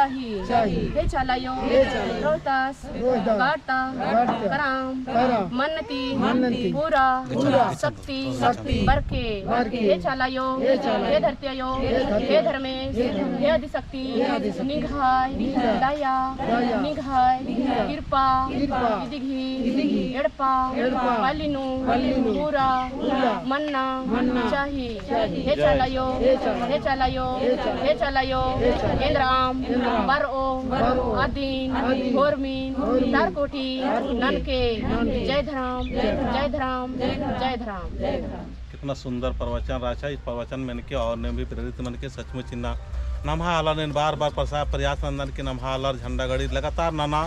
शाही हे चालायो रोहतास गाड़ता कराम मन्नती पूरा शक्ति बरके हे चालायो हे धरत्यायो हे धर्मेश हे आदिशक्ति निघाय दया निघाय कृपा इदिघी एड़पा पालिनु पूरा मन्ना चाही हे चालायो हे चालायो हे चालायो इंद्राम बरओ आदीन गोरमीन तारकोटी ननके जय धराम जय धराम जय धराम। कितना सुंदर प्रवचन रचा। इस प्रवचन में के और ने भी प्रेरित मन के सचमुच चिन्ह नम्हा आलर ने बार बार प्रयास नंदन के नम्हा आलर झंडा गड़ी लगातार नाना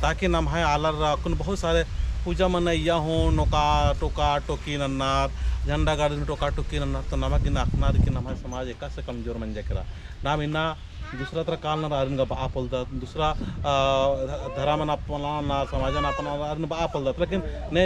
ताकि नम्हा आलर कुन बहुत सारे पूजा मनैया हो नोका टोका टोकी नन्नार झंडा गाड़ी में टोका टोकी नन्नार तो नमक गिना अखनार की नम्हा समाज एक से कमजोर मन जकरा नाम इन्ना दूसरा तर काल ना अरन आपलदा दूसरा धरामन अपना ना समाजन अपना अरन आपलदा लेकिन ने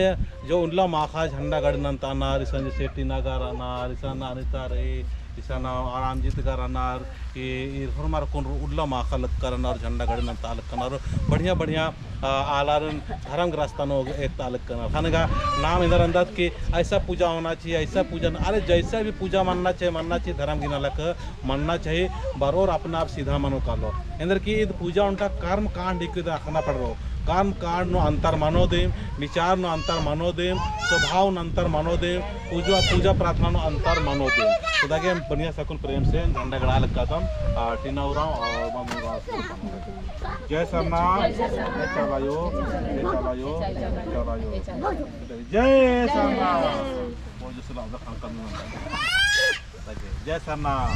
जो उनला माखा झंडा गाड़ी नंता ना रिसन सेठी नागारा ना रिसन अनिता रे रिसन आरामजीत गारानार ये हमारा कौन उल्ला माखा लग करनार झंडा गाड़ी नंता अलग करनार बढ़िया बढ़िया आलार धर्म ग्रस्तानो एक तालक करना खाने का नाम इधर अंदाज कि ऐसा पूजा होना चाहिए ऐसा पूजा अरे जैसा भी पूजा मानना चाहिए धर्म गिना लक मानना चाहिए बरोर अपना आप सीधा मनो का लो इंदर की पूजा उनका कर्म कांड रखना पड़ रहा कर्म कांड नो अंतर मनोदेम विचार नो अंतर मनोदेम स्वभाव नो अंतर मनोदेम पूजा प्रार्थना नो अंतर मनोदेम तो देखिए बढ़िया सकुल प्रेम से झंडा गड़ा लगा था टीना उराव और जय सरनाथ जय चलायो जय चलायो जय सरनाथ वो जो सलाम रखा करना जय सरनाथ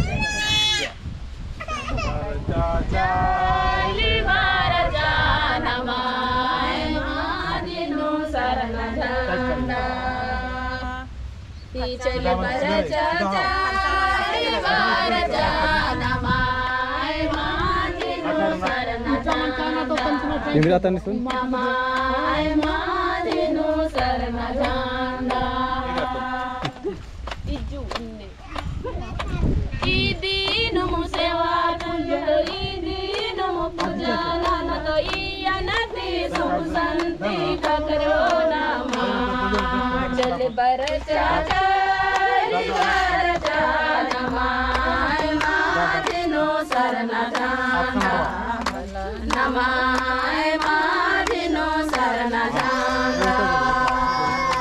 चले बरजा जाय बरजा नमाय मादिनु शरण नमाय मादिनु शरण जाना इजु इन्ने इदीनु सेवा पूजा इदीनु पूजा नान तो इयनति सुख शांति करो नमा चल बरजा नमाय मादिनु शरण जाना नमाय